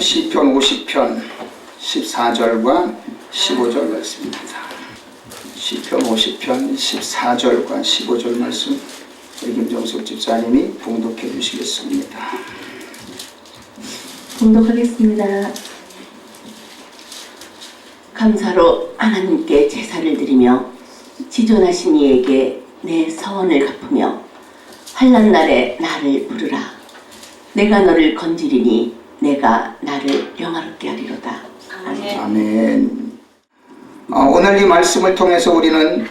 시편 50편 14절과 15절 말씀입니다. 시편 50편 14절과 15절 말씀 김정숙 집사님이 봉독해 주시겠습니다. 봉독하겠습니다. 감사로 하나님께 제사를 드리며 지존하신 이에게 내 서원을 갚으며 환난 날에 나를 부르라. 내가 너를 건지리니 내가 나를 영화롭게 하리로다. 아멘. 아멘. 오늘 이 말씀을 통해서 우리는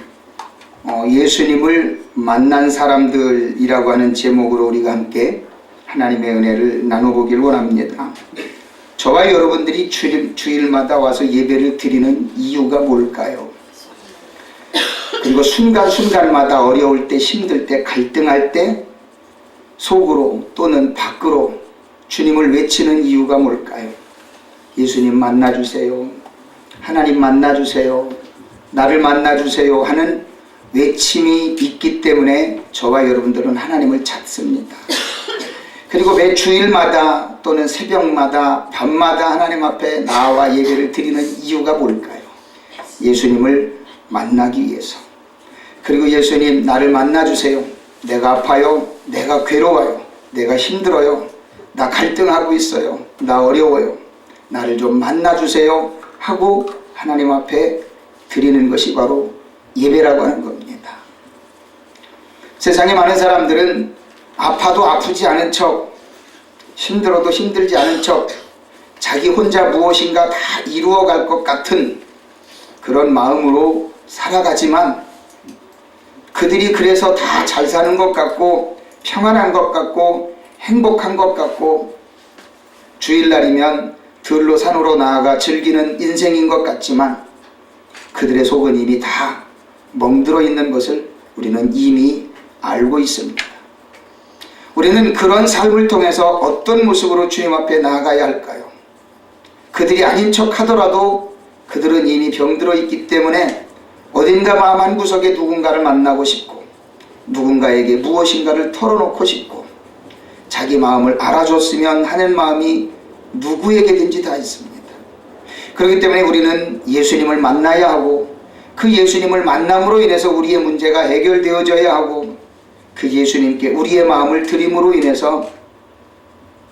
예수님을 만난 사람들이라고 하는 제목으로 우리가 함께 하나님의 은혜를 나눠보길 원합니다. 저와 여러분들이 주일마다 와서 예배를 드리는 이유가 뭘까요? 그리고 순간순간마다 어려울 때, 힘들 때, 갈등할 때 속으로 또는 밖으로 주님을 외치는 이유가 뭘까요? 예수님 만나주세요. 하나님 만나주세요. 나를 만나주세요 하는 외침이 있기 때문에 저와 여러분들은 하나님을 찾습니다. 그리고 매 주일마다 또는 새벽마다 밤마다 하나님 앞에 나와 예배를 드리는 이유가 뭘까요? 예수님을 만나기 위해서. 그리고 예수님 나를 만나주세요. 내가 아파요. 내가 괴로워요. 내가 힘들어요. 나 갈등하고 있어요. 나 어려워요. 나를 좀 만나주세요 하고 하나님 앞에 드리는 것이 바로 예배라고 하는 겁니다. 세상에 많은 사람들은 아파도 아프지 않은 척, 힘들어도 힘들지 않은 척, 자기 혼자 무엇인가 다 이루어갈 것 같은 그런 마음으로 살아가지만 그들이 그래서 다 잘 사는 것 같고 평안한 것 같고 행복한 것 같고 주일날이면 들로 산으로 나아가 즐기는 인생인 것 같지만 그들의 속은 이미 다 멍들어 있는 것을 우리는 이미 알고 있습니다. 우리는 그런 삶을 통해서 어떤 모습으로 주님 앞에 나아가야 할까요? 그들이 아닌 척 하더라도 그들은 이미 병들어 있기 때문에 어딘가 마음 한구석에 누군가를 만나고 싶고 누군가에게 무엇인가를 털어놓고 싶고 자기 마음을 알아줬으면 하는 마음이 누구에게든지 다 있습니다. 그렇기 때문에 우리는 예수님을 만나야 하고 그 예수님을 만남으로 인해서 우리의 문제가 해결되어져야 하고 그 예수님께 우리의 마음을 드림으로 인해서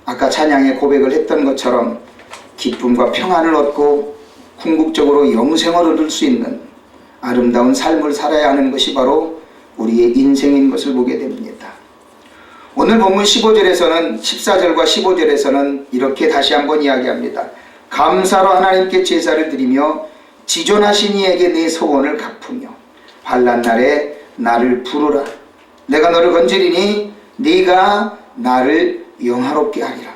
아까 찬양의 고백을 했던 것처럼 기쁨과 평안을 얻고 궁극적으로 영생을 얻을 수 있는 아름다운 삶을 살아야 하는 것이 바로 우리의 인생인 것을 보게 됩니다. 오늘 본문 15절에서는 14절과 15절에서는 이렇게 다시 한번 이야기합니다. 감사로 하나님께 제사를 드리며 지존하신 이에게 내 소원을 갚으며 환난 날에 나를 부르라. 내가 너를 건지리니 네가 나를 영화롭게 하리라.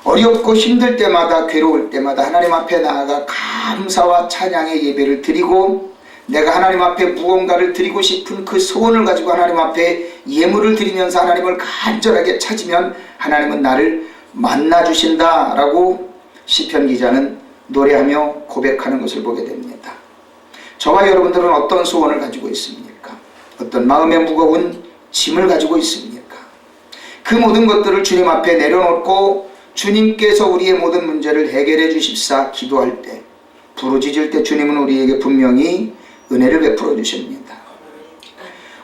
어렵고 힘들 때마다 괴로울 때마다 하나님 앞에 나아가 감사와 찬양의 예배를 드리고 내가 하나님 앞에 무언가를 드리고 싶은 그 소원을 가지고 하나님 앞에 예물을 드리면서 하나님을 간절하게 찾으면 하나님은 나를 만나주신다 라고 시편 기자는 노래하며 고백하는 것을 보게 됩니다. 저와 여러분들은 어떤 소원을 가지고 있습니까? 어떤 마음에 무거운 짐을 가지고 있습니까? 그 모든 것들을 주님 앞에 내려놓고 주님께서 우리의 모든 문제를 해결해 주십사 기도할 때 부르짖을 때 주님은 우리에게 분명히 은혜를 베풀어 주십니다.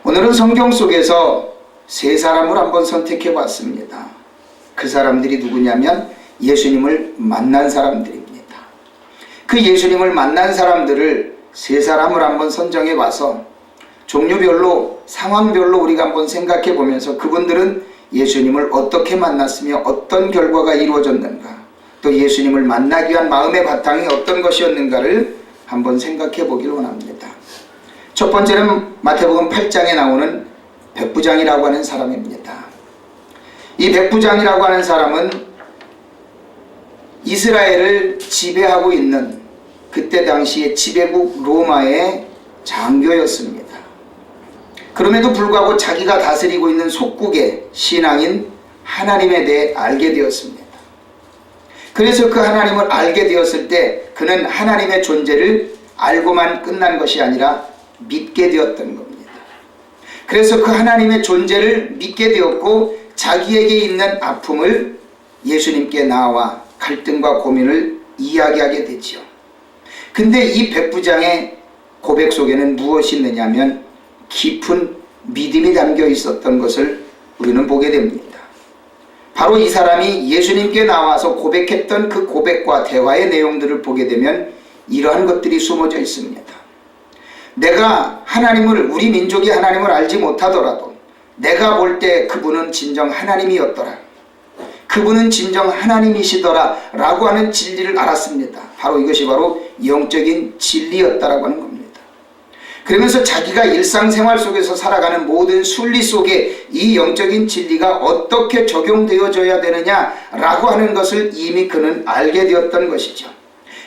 오늘은 성경 속에서 세 사람을 한번 선택해 봤습니다. 그 사람들이 누구냐면 예수님을 만난 사람들입니다. 그 예수님을 만난 사람들을 세 사람을 한번 선정해 봐서 종류별로 상황별로 우리가 한번 생각해 보면서 그분들은 예수님을 어떻게 만났으며 어떤 결과가 이루어졌는가 또 예수님을 만나기 위한 마음의 바탕이 어떤 것이었는가를 한번 생각해 보길 원합니다. 첫 번째는 마태복음 8장에 나오는 백부장이라고 하는 사람입니다. 이 백부장이라고 하는 사람은 이스라엘을 지배하고 있는 그때 당시의 지배국 로마의 장교였습니다. 그럼에도 불구하고 자기가 다스리고 있는 속국의 신앙인 하나님에 대해 알게 되었습니다. 그래서 그 하나님을 알게 되었을 때 그는 하나님의 존재를 알고만 끝난 것이 아니라 믿게 되었던 겁니다. 그래서 그 하나님의 존재를 믿게 되었고 자기에게 있는 아픔을 예수님께 나와 갈등과 고민을 이야기하게 되지요. 근데 이 백부장의 고백 속에는 무엇이 있느냐면 깊은 믿음이 담겨 있었던 것을 우리는 보게 됩니다. 바로 이 사람이 예수님께 나와서 고백했던 그 고백과 대화의 내용들을 보게 되면 이러한 것들이 숨어져 있습니다. 내가 하나님을, 우리 민족이 하나님을 알지 못하더라도 내가 볼 때 그분은 진정 하나님이었더라, 그분은 진정 하나님이시더라 라고 하는 진리를 알았습니다. 바로 이것이 바로 영적인 진리였다라고 하는 겁니다. 그러면서 자기가 일상생활 속에서 살아가는 모든 순리 속에 이 영적인 진리가 어떻게 적용되어져야 되느냐라고 하는 것을 이미 그는 알게 되었던 것이죠.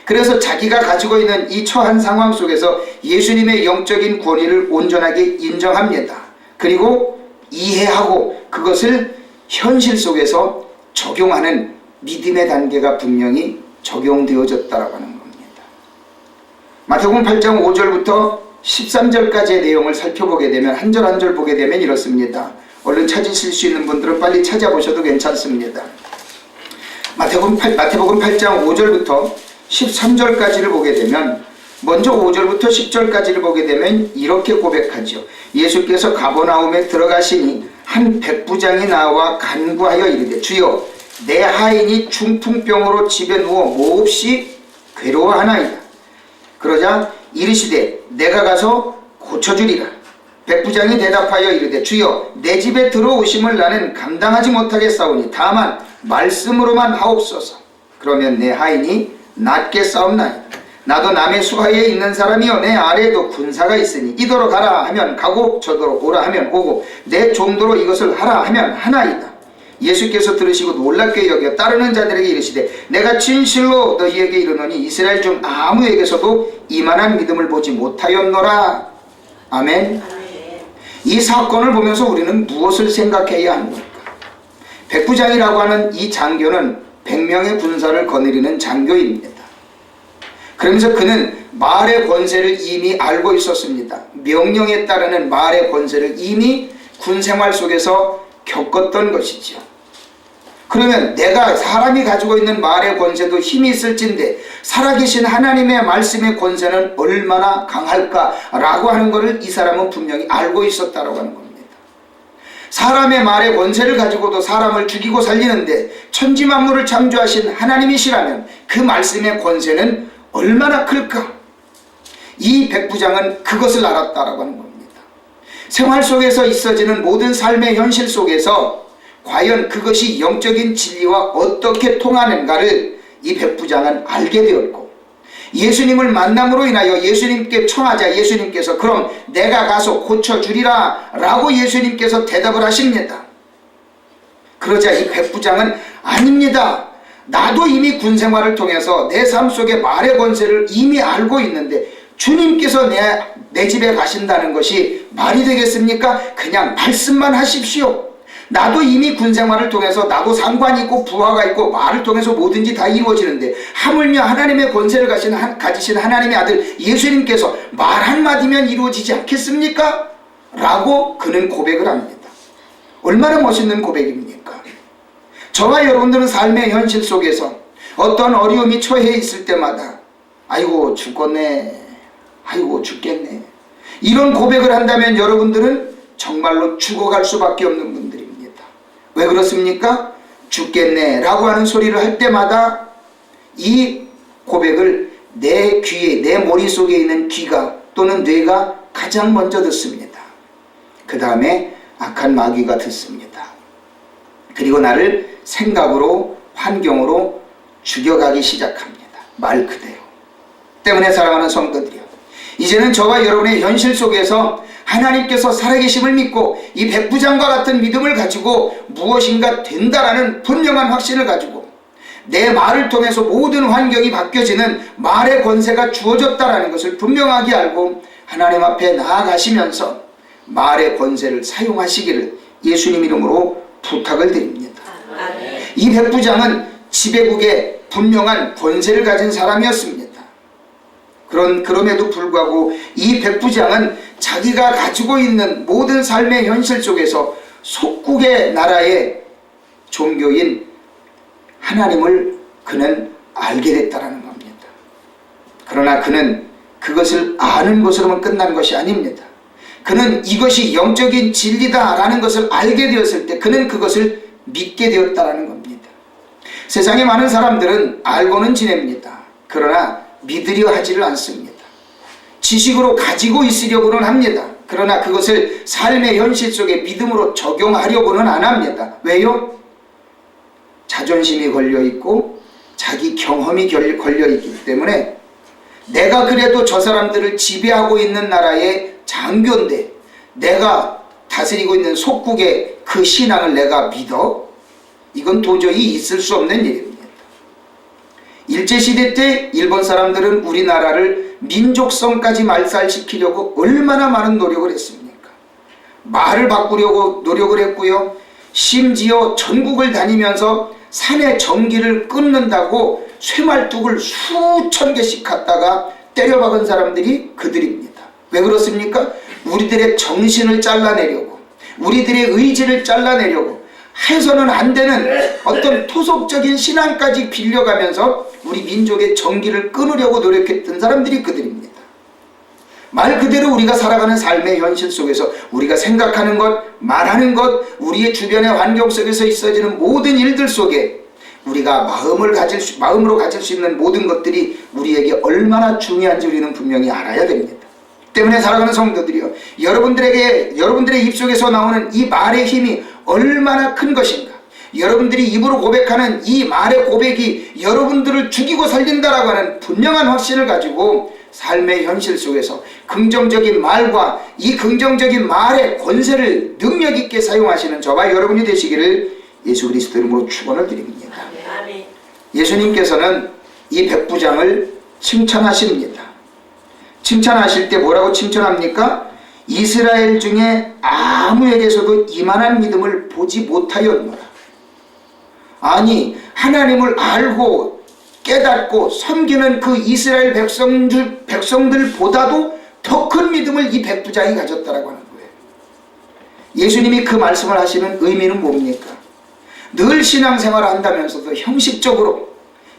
그래서 자기가 가지고 있는 이 처한 상황 속에서 예수님의 영적인 권위를 온전하게 인정합니다. 그리고 이해하고 그것을 현실 속에서 적용하는 믿음의 단계가 분명히 적용되어졌다라고 하는 겁니다. 마태복음 8장 5절부터 13절까지의 내용을 살펴보게 되면 한 절 한 절 보게 되면 이렇습니다. 얼른 찾으실 수 있는 분들은 빨리 찾아보셔도 괜찮습니다. 마태복음 8장 5절부터 13절까지를 보게 되면, 먼저 5절부터 10절까지를 보게 되면 이렇게 고백하죠. 예수께서 가버나움에 들어가시니 한 백부장이 나와 간구하여 이르되, 주여, 내 하인이 중풍병으로 집에 누워 몹시 괴로워하나이다. 그러자 이르시되, 내가 가서 고쳐주리라. 백부장이 대답하여 이르되, 주여, 내 집에 들어오심을 나는 감당하지 못하겠사오니 다만 말씀으로만 하옵소서. 그러면 내 하인이 낫겠사옵나이다. 나도 남의 수하에 있는 사람이요, 내 아래에도 군사가 있으니 이더러 가라 하면 가고 저더러 오라 하면 오고 내 종도로 이것을 하라 하면 하나이다. 예수께서 들으시고 놀랍게 여겨 따르는 자들에게 이르시되, 내가 진실로 너희에게 이르노니 이스라엘 중 아무에게서도 이만한 믿음을 보지 못하였노라. 아멘. 이 사건을 보면서 우리는 무엇을 생각해야 하는 걸까? 백부장이라고 하는 이 장교는 100명의 군사를 거느리는 장교입니다. 그러면서 그는 말의 권세를 이미 알고 있었습니다. 명령에 따르는 말의 권세를 이미 군생활 속에서 겪었던 것이죠. 그러면 내가, 사람이 가지고 있는 말의 권세도 힘이 있을진데 살아계신 하나님의 말씀의 권세는 얼마나 강할까라고 하는 것을 이 사람은 분명히 알고 있었다라고 하는 겁니다. 사람의 말의 권세를 가지고도 사람을 죽이고 살리는데 천지만물을 창조하신 하나님이시라면 그 말씀의 권세는 얼마나 클까? 이 백부장은 그것을 알았다라고 하는 겁니다. 생활 속에서 있어지는 모든 삶의 현실 속에서 과연 그것이 영적인 진리와 어떻게 통하는가를 이 백부장은 알게 되었고, 예수님을 만남으로 인하여 예수님께 청하자 예수님께서 그럼 내가 가서 고쳐주리라 라고 예수님께서 대답을 하십니다. 그러자 이 백부장은 아닙니다. 나도 이미 군생활을 통해서 내 삶 속의 말의 권세를 이미 알고 있는데 주님께서 내 집에 가신다는 것이 말이 되겠습니까? 그냥 말씀만 하십시오. 나도 이미 군생활을 통해서 나도 상관이 있고 부하가 있고 말을 통해서 뭐든지 다 이루어지는데 하물며 하나님의 권세를 가지신 하나님의 아들 예수님께서 말 한마디면 이루어지지 않겠습니까? 라고 그는 고백을 합니다. 얼마나 멋있는 고백입니까? 저와 여러분들은 삶의 현실 속에서 어떤 어려움이 처해 있을 때마다 아이고 죽겠네, 아이고 죽겠네, 이런 고백을 한다면 여러분들은 정말로 죽어갈 수밖에 없는 분들입니다. 왜 그렇습니까? 죽겠네 라고 하는 소리를 할 때마다 이 고백을 내 귀에, 내 머릿속에 있는 귀가 또는 뇌가 가장 먼저 듣습니다. 그 다음에 악한 마귀가 듣습니다. 그리고 나를 생각으로, 환경으로 죽여가기 시작합니다. 말 그대로. 때문에 사랑하는 성도들이요, 이제는 저와 여러분의 현실 속에서 하나님께서 살아계심을 믿고 이 백부장과 같은 믿음을 가지고 무엇인가 된다라는 분명한 확신을 가지고 내 말을 통해서 모든 환경이 바뀌어지는 말의 권세가 주어졌다라는 것을 분명하게 알고 하나님 앞에 나아가시면서 말의 권세를 사용하시기를 예수님 이름으로 부탁을 드립니다. 이 백부장은 지배국의 분명한 권세를 가진 사람이었습니다. 그럼에도 불구하고 이 백부장은 자기가 가지고 있는 모든 삶의 현실 속에서 속국의 나라의 종교인 하나님을 그는 알게 됐다라는 겁니다. 그러나 그는 그것을 아는 것으로만 끝난 것이 아닙니다. 그는 이것이 영적인 진리다라는 것을 알게 되었을 때 그는 그것을 믿게 되었다라는 겁니다. 세상에 많은 사람들은 알고는 지냅니다. 그러나 믿으려 하지를 않습니다. 지식으로 가지고 있으려고는 합니다. 그러나 그것을 삶의 현실 속에 믿음으로 적용하려고는 안 합니다. 왜요? 자존심이 걸려있고 자기 경험이 걸려있기 때문에 내가 그래도 저 사람들을 지배하고 있는 나라의 장교인데 내가 다스리고 있는 속국의 그 신앙을 내가 믿어? 이건 도저히 있을 수 없는 일입니다. 일제시대 때 일본 사람들은 우리나라를 민족성까지 말살시키려고 얼마나 많은 노력을 했습니까? 말을 바꾸려고 노력을 했고요. 심지어 전국을 다니면서 산의 전기를 끊는다고 쇠말뚝을 수천 개씩 갖다가 때려박은 사람들이 그들입니다. 왜 그렇습니까? 우리들의 정신을 잘라내려고, 우리들의 의지를 잘라내려고 해서는 안 되는 어떤 토속적인 신앙까지 빌려가면서 우리 민족의 정기를 끊으려고 노력했던 사람들이 그들입니다. 말 그대로 우리가 살아가는 삶의 현실 속에서 우리가 생각하는 것, 말하는 것, 우리의 주변의 환경 속에서 있어지는 모든 일들 속에 우리가 마음으로 가질 수 있는 모든 것들이 우리에게 얼마나 중요한지 우리는 분명히 알아야 됩니다. 때문에 사랑하는 성도들이요, 여러분들의 입속에서 나오는 이 말의 힘이 얼마나 큰 것인가, 여러분들이 입으로 고백하는 이 말의 고백이 여러분들을 죽이고 살린다라고 하는 분명한 확신을 가지고 삶의 현실 속에서 긍정적인 말과 이 긍정적인 말의 권세를 능력 있게 사용하시는 저와 여러분이 되시기를 예수 그리스도 이름으로 축원을 드립니다. 예수님께서는 이 백부장을 칭찬하십니다. 칭찬하실 때 뭐라고 칭찬합니까? 이스라엘 중에 아무에게서도 이만한 믿음을 보지 못하였노라. 아니, 하나님을 알고 깨닫고 섬기는 그 이스라엘 백성들보다도 더 큰 믿음을 이 백부장이 가졌다라고 하는 거예요. 예수님이 그 말씀을 하시는 의미는 뭡니까? 늘 신앙생활을 한다면서도 형식적으로,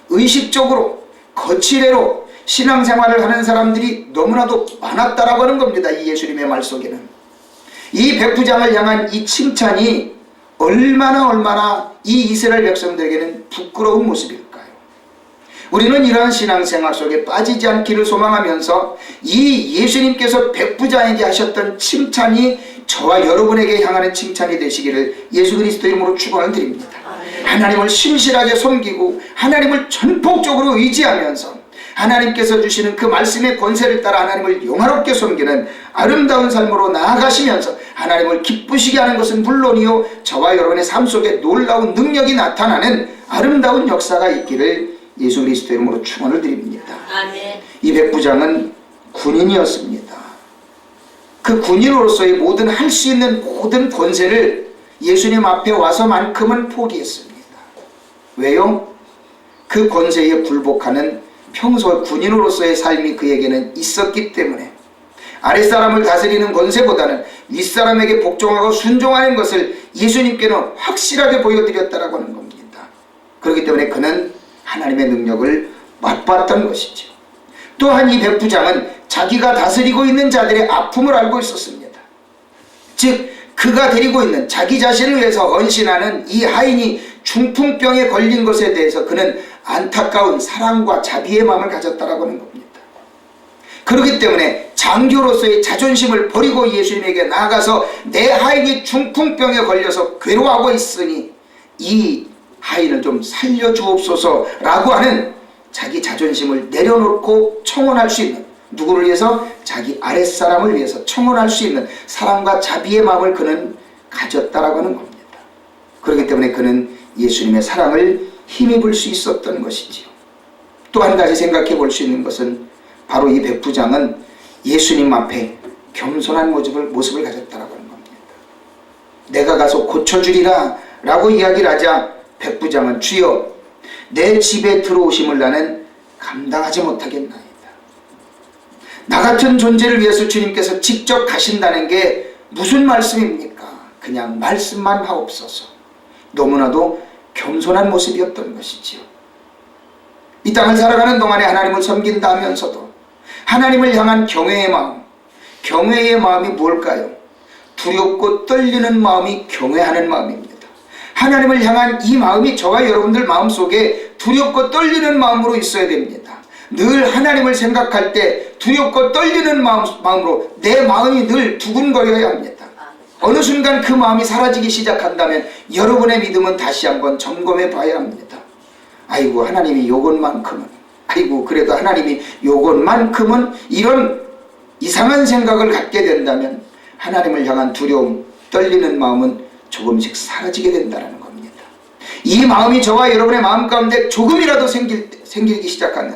의식적으로, 거칠애로 신앙생활을 하는 사람들이 너무나도 많았다라고 하는 겁니다. 이 예수님의 말 속에는. 이 백부장을 향한 이 칭찬이 얼마나 이 이스라엘 백성들에게는 부끄러운 모습일까요? 우리는 이러한 신앙생활 속에 빠지지 않기를 소망하면서 이 예수님께서 백부장에게 하셨던 칭찬이 저와 여러분에게 향하는 칭찬이 되시기를 예수 그리스도 이름으로 축원을 드립니다. 하나님을 신실하게 섬기고 하나님을 전폭적으로 의지하면서 하나님께서 주시는 그 말씀의 권세를 따라 하나님을 영화롭게 섬기는 아름다운 삶으로 나아가시면서 하나님을 기쁘시게 하는 것은 물론이요, 저와 여러분의 삶 속에 놀라운 능력이 나타나는 아름다운 역사가 있기를 예수 그리스도 이름으로 축원을 드립니다. 아멘. 이 백부장은 군인이었습니다. 그 군인으로서의 모든 할 수 있는 모든 권세를 예수님 앞에 와서만큼은 포기했습니다. 왜요? 그 권세에 굴복하는 평소 군인으로서의 삶이 그에게는 있었기 때문에 아랫사람을 다스리는 권세보다는 윗사람에게 복종하고 순종하는 것을 예수님께는 확실하게 보여드렸다라고 하는 겁니다. 그렇기 때문에 그는 하나님의 능력을 맛봤던 것이죠. 또한 이 백부장은 자기가 다스리고 있는 자들의 아픔을 알고 있었습니다. 즉 그가 데리고 있는 자기 자신을 위해서 헌신하는 이 하인이 중풍병에 걸린 것에 대해서 그는 안타까운 사랑과 자비의 마음을 가졌다라고 하는 겁니다. 그렇기 때문에 장교로서의 자존심을 버리고 예수님에게 나아가서 내 하인이 중풍병에 걸려서 괴로워하고 있으니 이 하인을 좀 살려주옵소서라고 하는 자기 자존심을 내려놓고 청혼할 수 있는, 누구를 위해서? 자기 아랫사람을 위해서 청혼할 수 있는 사랑과 자비의 마음을 그는 가졌다라고 하는 겁니다. 그렇기 때문에 그는 예수님의 사랑을 힘입을 수 있었던 것이지요. 또 한 가지 생각해 볼 수 있는 것은 바로 이 백부장은 예수님 앞에 겸손한 모습을 가졌다라고 하는 겁니다. 내가 가서 고쳐주리라 라고 이야기를 하자 백부장은 주여 내 집에 들어오심을 나는 감당하지 못하겠나이다. 나 같은 존재를 위해서 주님께서 직접 가신다는 게 무슨 말씀입니까? 그냥 말씀만 하옵소서. 너무나도 겸손한 모습이었던 것이지요. 이 땅을 살아가는 동안에 하나님을 섬긴다 하면서도 하나님을 향한 경외의 마음이 뭘까요? 두렵고 떨리는 마음이 경외하는 마음입니다. 하나님을 향한 이 마음이 저와 여러분들 마음속에 두렵고 떨리는 마음으로 있어야 됩니다. 늘 하나님을 생각할 때 두렵고 떨리는 마음으로 내 마음이 늘 두근거려야 합니다. 어느 순간 그 마음이 사라지기 시작한다면 여러분의 믿음은 다시 한번 점검해 봐야 합니다. 아이고, 하나님이 요것만큼은, 아이고, 그래도 하나님이 요것만큼은, 이런 이상한 생각을 갖게 된다면 하나님을 향한 두려움, 떨리는 마음은 조금씩 사라지게 된다는 겁니다. 이 마음이 저와 여러분의 마음 가운데 조금이라도 생기기 시작하는,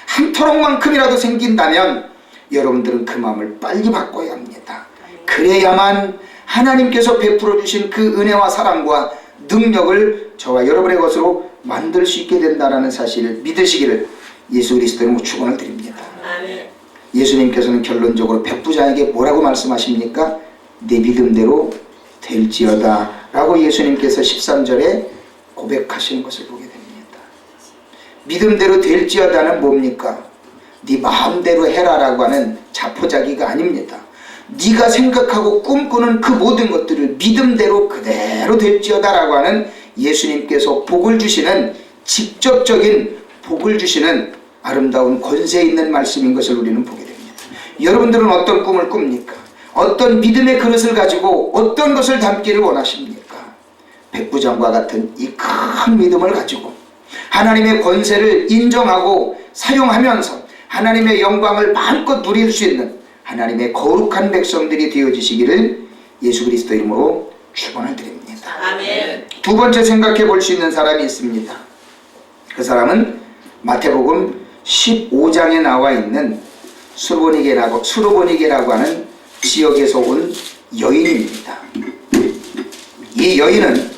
한 토록만큼이라도 생긴다면 여러분들은 그 마음을 빨리 바꿔야 합니다. 그래야만 하나님께서 베풀어 주신 그 은혜와 사랑과 능력을 저와 여러분의 것으로 만들 수 있게 된다는 사실을 믿으시기를 예수 그리스도로 축원을 드립니다. 아멘. 예수님께서는 결론적으로 백부장에게 뭐라고 말씀하십니까? 내 믿음대로 될지어다 라고 예수님께서 13절에 고백하시는 것을 보게 됩니다. 믿음대로 될지어다는 뭡니까? 네 마음대로 해라 라고 하는 자포자기가 아닙니다. 네가 생각하고 꿈꾸는 그 모든 것들을 믿음대로 그대로 될지어다 라고 하는 예수님께서 복을 주시는, 직접적인 복을 주시는 아름다운 권세 있는 말씀인 것을 우리는 보게 됩니다. 여러분들은 어떤 꿈을 꿉니까? 어떤 믿음의 그릇을 가지고 어떤 것을 담기를 원하십니까? 백부장과 같은 이 큰 믿음을 가지고 하나님의 권세를 인정하고 사용하면서 하나님의 영광을 마음껏 누릴 수 있는 하나님의 거룩한 백성들이 되어지시기를 예수 그리스도 이름으로 축원을 드립니다. 아멘. 두 번째 생각해 볼 수 있는 사람이 있습니다. 그 사람은 마태복음 15장에 나와 있는 수르보니게라고 하는 지역에서 온 여인입니다. 이 여인은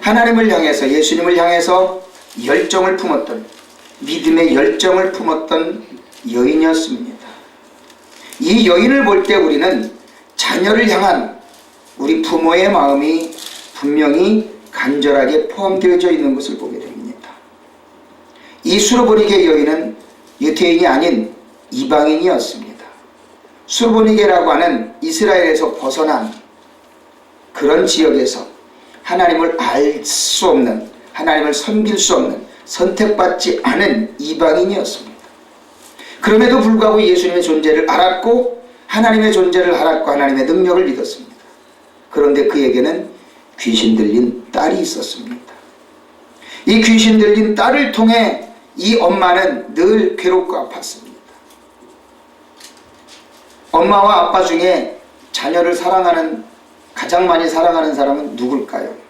하나님을 향해서, 예수님을 향해서 열정을 품었던, 믿음의 열정을 품었던 여인이었습니다. 이 여인을 볼 때 우리는 자녀를 향한 우리 부모의 마음이 분명히 간절하게 포함되어져 있는 것을 보게 됩니다. 이 수르보니게 여인은 유태인이 아닌 이방인이었습니다. 수르보니게라고 하는 이스라엘에서 벗어난 그런 지역에서 하나님을 알 수 없는, 하나님을 섬길 수 없는, 선택받지 않은 이방인이었습니다. 그럼에도 불구하고 예수님의 존재를 알았고, 하나님의 존재를 알았고, 하나님의 능력을 믿었습니다. 그런데 그에게는 귀신 들린 딸이 있었습니다. 이 귀신 들린 딸을 통해 이 엄마는 늘 괴롭고 아팠습니다. 엄마와 아빠 중에 자녀를 사랑하는, 가장 많이 사랑하는 사람은 누굴까요?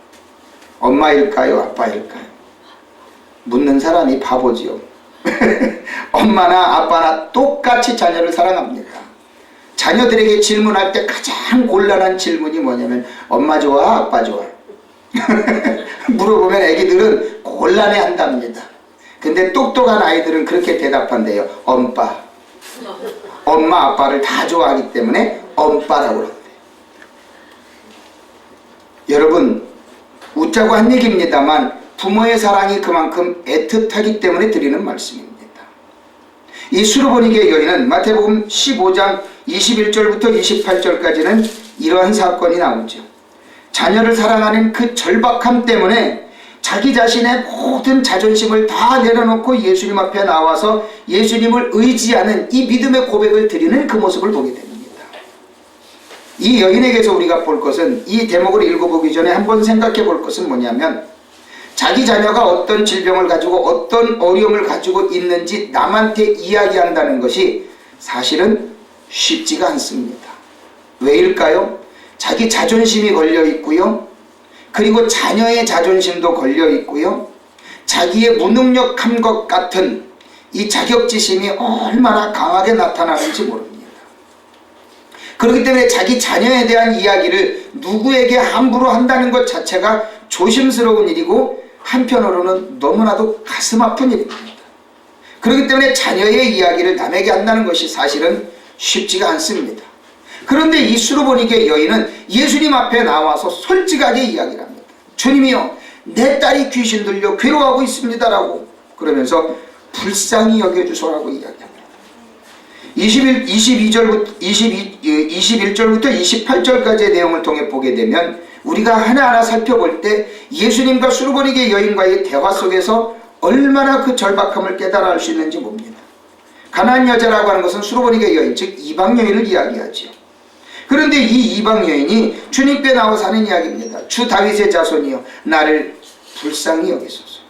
엄마일까요? 아빠일까요? 묻는 사람이 바보지요. 엄마나 아빠나 똑같이 자녀를 사랑합니다. 자녀들에게 질문할 때 가장 곤란한 질문이 뭐냐면 엄마 좋아? 아빠 좋아? 물어보면 애기들은 곤란해 한답니다. 근데 똑똑한 아이들은 그렇게 대답한대요. 엄빠. 엄마 아빠를 다 좋아하기 때문에 엄빠라고 그런대요. 여러분, 웃자고 한 얘기입니다만 부모의 사랑이 그만큼 애틋하기 때문에 드리는 말씀입니다. 이 수르보니게 여인은 마태복음 15장 21절부터 28절까지는 이러한 사건이 나오죠. 자녀를 사랑하는 그 절박함 때문에 자기 자신의 모든 자존심을 다 내려놓고 예수님 앞에 나와서 예수님을 의지하는 이 믿음의 고백을 드리는 그 모습을 보게 됩니다. 이 여인에게서 우리가 볼 것은, 이 대목을 읽어보기 전에 한번 생각해 볼 것은 뭐냐면, 자기 자녀가 어떤 질병을 가지고 어떤 어려움을 가지고 있는지 남한테 이야기한다는 것이 사실은 쉽지가 않습니다. 왜일까요? 자기 자존심이 걸려 있고요. 그리고 자녀의 자존심도 걸려 있고요. 자기의 무능력한 것 같은 이 자격지심이 얼마나 강하게 나타나는지 모릅니다. 그렇기 때문에 자기 자녀에 대한 이야기를 누구에게 함부로 한다는 것 자체가 조심스러운 일이고, 한편으로는 너무나도 가슴 아픈 일입니다. 그렇기 때문에 자녀의 이야기를 남에게 한다는 것이 사실은 쉽지가 않습니다. 그런데 이 수르보니게 여인은 예수님 앞에 나와서 솔직하게 이야기를 합니다. 주님이요, 내 딸이 귀신 들려 괴로워하고 있습니다라고 그러면서 불쌍히 여겨주소라고 이야기합니다. 21절부터 28절까지의 내용을 통해 보게 되면 우리가 하나하나 살펴볼 때 예수님과 수르보니게 여인과의 대화 속에서 얼마나 그 절박함을 깨달아 알 수 있는지 봅니다. 가나안 여자라고 하는 것은 수르보니게 여인, 즉 이방 여인을 이야기하죠. 그런데 이 이방 여인이 주님께 나와서 하는 이야기입니다. 주 다윗의 자손이여 나를 불쌍히 여기소서.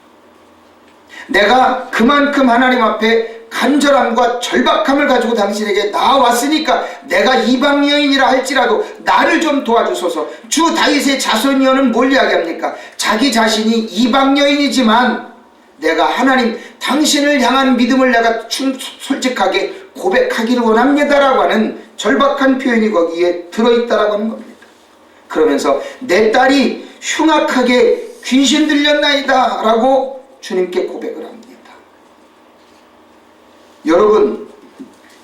내가 그만큼 하나님 앞에 간절함과 절박함을 가지고 당신에게 나왔으니까 내가 이방 여인이라 할지라도 나를 좀 도와주소서. 주 다윗의 자손이여는 뭘 이야기합니까? 자기 자신이 이방 여인이지만 내가 하나님 당신을 향한 믿음을 내가 솔직하게 고백하기를 원합니다라고 하는 절박한 표현이 거기에 들어있다라고 하는 겁니다. 그러면서 내 딸이 흉악하게 귀신 들렸나이다 라고 주님께 고백을 합니다.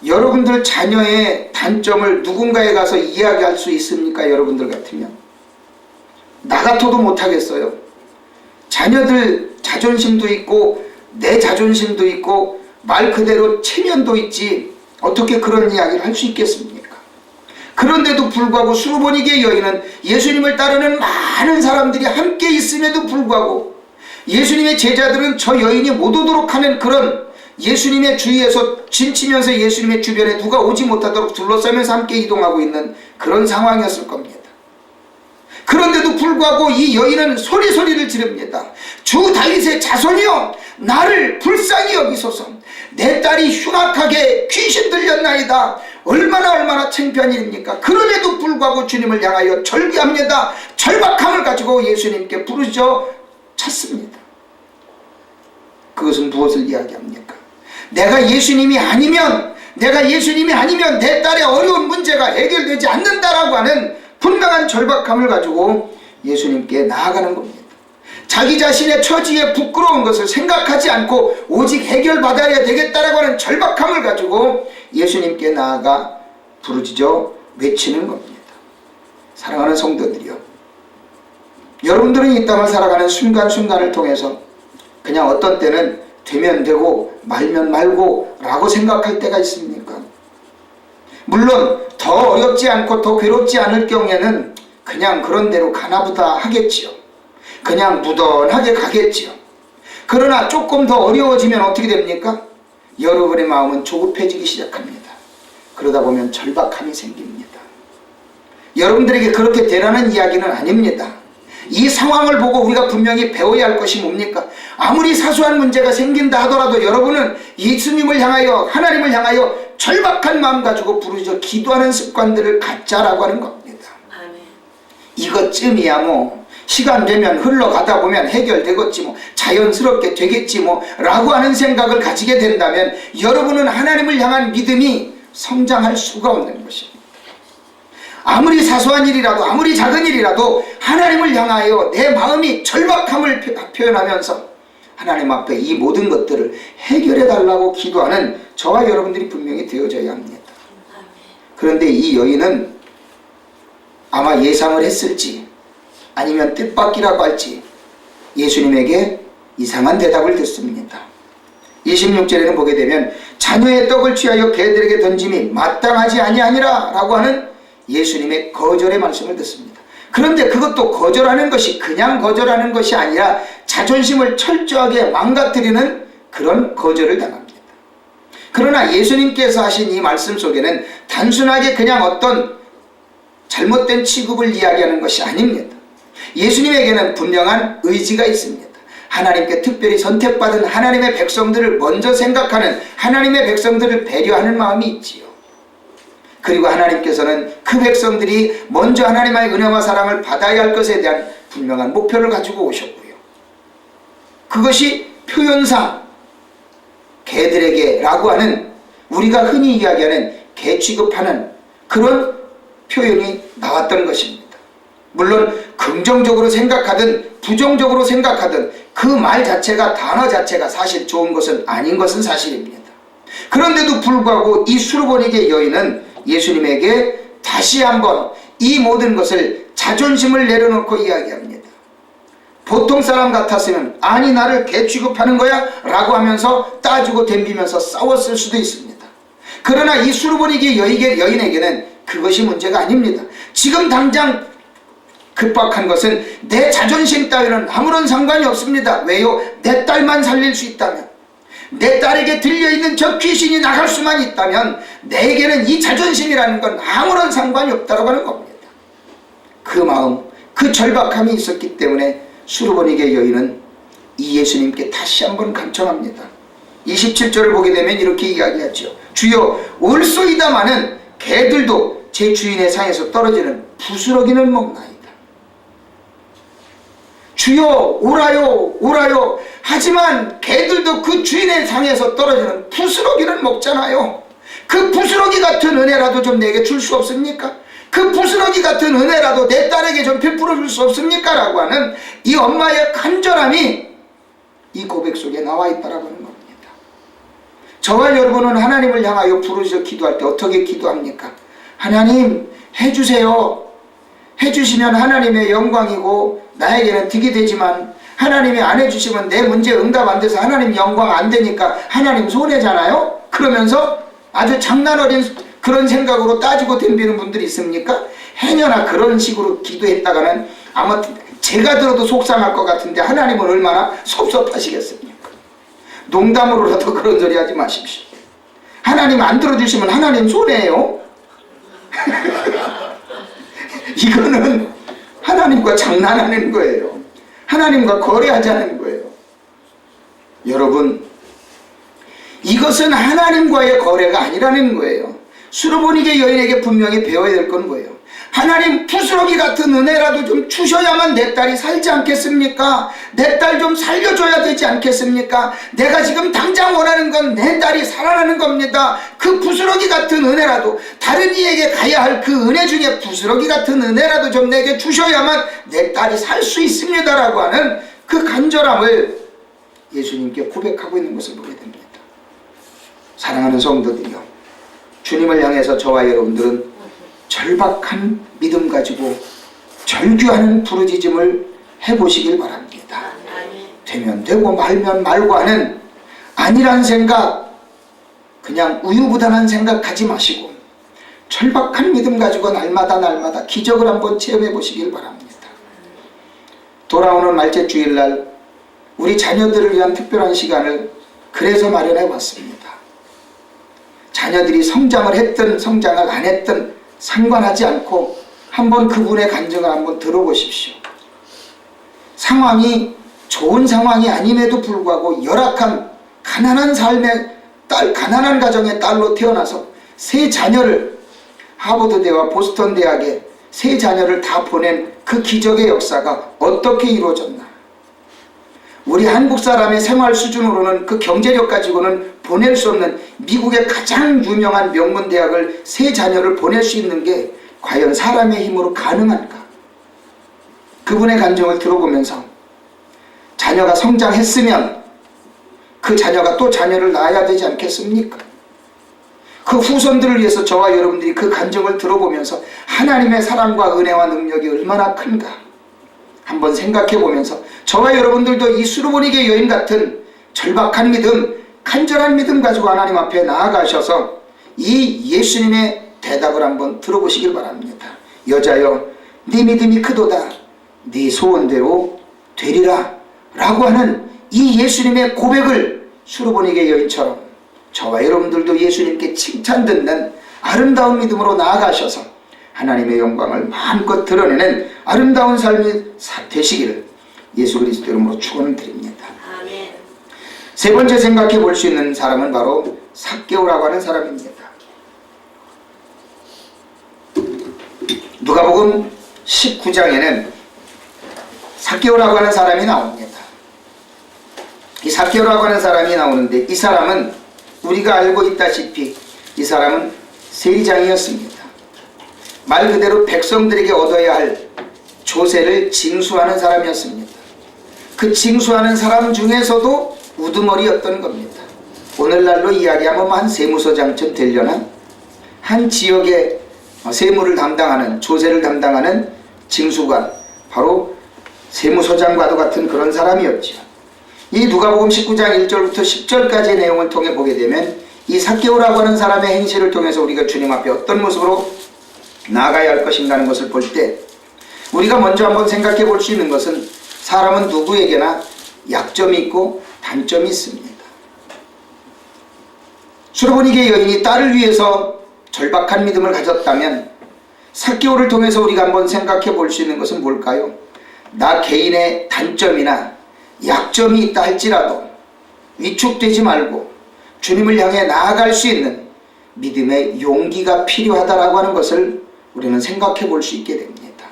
여러분들 자녀의 단점을 누군가에 가서 이야기할 수 있습니까? 여러분들 같으면 나 같아도 못하겠어요. 자녀들 자존심도 있고 내 자존심도 있고 말 그대로 체면도 있지 어떻게 그런 이야기를 할 수 있겠습니까? 그런데도 불구하고 수르보니게 여인은 예수님을 따르는 많은 사람들이 함께 있음에도 불구하고 예수님의 제자들은 저 여인이 못 오도록 하는 그런 예수님의 주위에서 진치면서 예수님의 주변에 누가 오지 못하도록 둘러싸면서 함께 이동하고 있는 그런 상황이었을 겁니다. 그런데도 불구하고 이 여인은 소리를 지릅니다. 주 다윗의 자손이여 나를 불쌍히 여기소서. 내 딸이 흉악하게 귀신 들렸나이다. 얼마나 창피한 일입니까? 그럼에도 불구하고 주님을 향하여 절규합니다. 절박함을 가지고 예수님께 부르짖어 찾습니다. 그것은 무엇을 이야기합니까? 내가 예수님이 아니면 내 딸의 어려운 문제가 해결되지 않는다라고 하는 분명한 절박함을 가지고 예수님께 나아가는 겁니다. 자기 자신의 처지에 부끄러운 것을 생각하지 않고 오직 해결받아야 되겠다라고 하는 절박함을 가지고 예수님께 나아가 부르짖어 외치는 겁니다. 사랑하는 성도들이요, 여러분들은 이 땅을 살아가는 순간순간을 통해서 그냥 어떤 때는 되면 되고 말면 말고 라고 생각할 때가 있습니까? 물론 더 어렵지 않고 더 괴롭지 않을 경우에는 그냥 그런 대로 가나보다 하겠지요. 그냥 무던하게 가겠지요. 그러나 조금 더 어려워지면 어떻게 됩니까? 여러분의 마음은 조급해지기 시작합니다. 그러다 보면 절박함이 생깁니다. 여러분들에게 그렇게 되라는 이야기는 아닙니다. 이 상황을 보고 우리가 분명히 배워야 할 것이 뭡니까? 아무리 사소한 문제가 생긴다 하더라도 여러분은 예수님을 향하여, 하나님을 향하여 절박한 마음 가지고 부르짖어 기도하는 습관들을 갖자라고 하는 겁니다. 아멘. 이것쯤이야 뭐 시간 되면 흘러가다 보면 해결되겠지 뭐 자연스럽게 되겠지 뭐 라고 하는 생각을 가지게 된다면 여러분은 하나님을 향한 믿음이 성장할 수가 없는 것입니다. 아무리 사소한 일이라도 아무리 작은 일이라도 하나님을 향하여 내 마음이 절박함을 표현하면서 하나님 앞에 이 모든 것들을 해결해 달라고 기도하는 저와 여러분들이 분명히 되어져야 합니다. 그런데 이 여인은 아마 예상을 했을지 아니면 뜻밖이라고 할지 예수님에게 이상한 대답을 듣습니다. 26절에는 보게 되면 자녀의 떡을 취하여 개들에게 던짐이 마땅하지 아니하니라 라고 하는 예수님의 거절의 말씀을 듣습니다. 그런데 그것도 거절하는 것이 그냥 거절하는 것이 아니라 자존심을 철저하게 망가뜨리는 그런 거절을 당합니다. 그러나 예수님께서 하신 이 말씀 속에는 단순하게 그냥 어떤 잘못된 취급을 이야기하는 것이 아닙니다. 예수님에게는 분명한 의지가 있습니다. 하나님께 특별히 선택받은 하나님의 백성들을 먼저 생각하는, 하나님의 백성들을 배려하는 마음이 있지요. 그리고 하나님께서는 그 백성들이 먼저 하나님의 은혜와 사랑을 받아야 할 것에 대한 분명한 목표를 가지고 오셨고요. 그것이 표현상 개들에게 라고 하는, 우리가 흔히 이야기하는 개 취급하는 그런 표현이 나왔던 것입니다. 물론 긍정적으로 생각하든 부정적으로 생각하든 그 말 자체가, 단어 자체가 사실 좋은 것은 아닌 것은 사실입니다. 그런데도 불구하고 이 수르보니게 여인은 예수님에게 다시 한번 이 모든 것을 자존심을 내려놓고 이야기합니다. 보통 사람 같았으면 아니 나를 개 취급하는 거야? 라고 하면서 따지고 덤비면서 싸웠을 수도 있습니다. 그러나 이 수르보니게 여인에게는 그것이 문제가 아닙니다. 지금 당장 급박한 것은 내 자존심 따위는 아무런 상관이 없습니다. 왜요? 내 딸만 살릴 수 있다면, 내 딸에게 들려있는 저 귀신이 나갈 수만 있다면 내게는 이 자존심이라는 건 아무런 상관이 없다고 하는 겁니다. 그 마음, 그 절박함이 있었기 때문에 수르보니게 여인은 이 예수님께 다시 한번 간청합니다. 27절을 보게 되면 이렇게 이야기하죠. 주여 올소이다마는 개들도 제 주인의 상에서 떨어지는 부스러기는 먹나이다. 주여 오라요 오라요. 하지만 개들도 그 주인의 상에서 떨어지는 부스러기는 먹잖아요. 그 부스러기 같은 은혜라도 좀 내게 줄 수 없습니까? 그 부스러기 같은 은혜라도 내 딸에게 좀 베풀어 줄 수 없습니까? 라고 하는 이 엄마의 간절함이 이 고백 속에 나와 있다라고 하는 겁니다. 저와 여러분은 하나님을 향하여 부르짖어 기도할 때 어떻게 기도합니까? 하나님 해주세요. 해주시면 하나님의 영광이고 나에게는 득이 되지만 하나님이 안 해주시면 내 문제 응답 안 돼서 하나님 영광 안 되니까 하나님 손해잖아요. 그러면서 아주 장난 어린 그런 생각으로 따지고 덤비는 분들이 있습니까? 해녀나 그런 식으로 기도했다가는 아마 제가 들어도 속상할 것 같은데 하나님은 얼마나 섭섭하시겠습니까? 농담으로라도 그런 소리 하지 마십시오. 하나님 안 들어주시면 하나님 손해예요. 이거는 하나님과 장난하는 거예요. 하나님과 거래하자는 거예요. 여러분, 이것은 하나님과의 거래가 아니라는 거예요. 수르보니게 여인에게 분명히 배워야 될 건 뭐예요? 하나님 부스러기 같은 은혜라도 좀 주셔야만 내 딸이 살지 않겠습니까? 내 딸 좀 살려줘야 되지 않겠습니까? 내가 지금 당장 원하는 건 내 딸이 살아나는 겁니다. 그 부스러기 같은 은혜라도, 다른 이에게 가야 할 그 은혜 중에 부스러기 같은 은혜라도 좀 내게 주셔야만 내 딸이 살 수 있습니다라고 하는 그 간절함을 예수님께 고백하고 있는 것을 보게 됩니다. 사랑하는 성도들이요, 주님을 향해서 저와 여러분들은 절박한 믿음 가지고 절규하는 부르짖음을 해보시길 바랍니다. 되면 되고 말면 말고 하는 아니란 생각, 그냥 우유부단한 생각하지 마시고 절박한 믿음 가지고 날마다 기적을 한번 체험해 보시길 바랍니다. 돌아오는 말째 주일날 우리 자녀들을 위한 특별한 시간을 그래서 마련해 봤습니다. 자녀들이 성장을 했든 성장을 안 했든 상관하지 않고 한번 그분의 간증을 한번 들어보십시오. 상황이 좋은 상황이 아님에도 불구하고 열악한 가난한 삶의 딸, 가난한 가정의 딸로 태어나서 세 자녀를 하버드대와 보스턴 대학에 세 자녀를 다 보낸 그 기적의 역사가 어떻게 이루어졌나. 우리 한국 사람의 생활 수준으로는 그 경제력 가지고는 보낼 수 없는 미국의 가장 유명한 명문 대학을 세 자녀를 보낼 수 있는 게 과연 사람의 힘으로 가능한가? 그분의 간증을 들어보면서 자녀가 성장했으면 그 자녀가 또 자녀를 낳아야 되지 않겠습니까? 그 후손들을 위해서 저와 여러분들이 그 간증을 들어보면서 하나님의 사랑과 은혜와 능력이 얼마나 큰가 한번 생각해 보면서 저와 여러분들도 이 수르보니게 여인 같은 절박한 믿음, 간절한 믿음 가지고 하나님 앞에 나아가셔서 이 예수님의 대답을 한번 들어보시길 바랍니다. 여자여, 네 믿음이 크도다. 네 소원대로 되리라 라고 하는 이 예수님의 고백을 수르보니게 여인처럼 저와 여러분들도 예수님께 칭찬 듣는 아름다운 믿음으로 나아가셔서 하나님의 영광을 마음껏 드러내는 아름다운 삶이 되시기를 예수 그리스도 이름으로 축원을 드립니다. 아멘. 세 번째 생각해 볼 수 있는 사람은 바로 삭개오라고 하는 사람입니다. 누가복음 19장에는 삭개오라고 하는 사람이 나옵니다. 이 삭개오라고 하는 사람이 나오는데 이 사람은 우리가 알고 있다시피 이 사람은 세리장이었습니다. 말 그대로 백성들에게 얻어야 할 조세를 징수하는 사람이었습니다. 그 징수하는 사람 중에서도 우두머리였던 겁니다. 오늘날로 이야기하면 한 세무서장쯤 되려나? 한 지역의 세무를 담당하는, 조세를 담당하는 징수관, 바로 세무서장과도 같은 그런 사람이었죠. 이 누가복음 19장 1절부터 10절까지의 내용을 통해 보게 되면 이 삭개오라고 하는 사람의 행실을 통해서 우리가 주님 앞에 어떤 모습으로 나아가야 할 것인가 하는 것을 볼 때 우리가 먼저 한번 생각해 볼 수 있는 것은 사람은 누구에게나 약점이 있고 단점이 있습니다. 수르보니게 여인이 딸을 위해서 절박한 믿음을 가졌다면 삭개오를 통해서 우리가 한번 생각해 볼 수 있는 것은 뭘까요? 나 개인의 단점이나 약점이 있다 할지라도 위축되지 말고 주님을 향해 나아갈 수 있는 믿음의 용기가 필요하다라고 하는 것을 우리는 생각해 볼 수 있게 됩니다.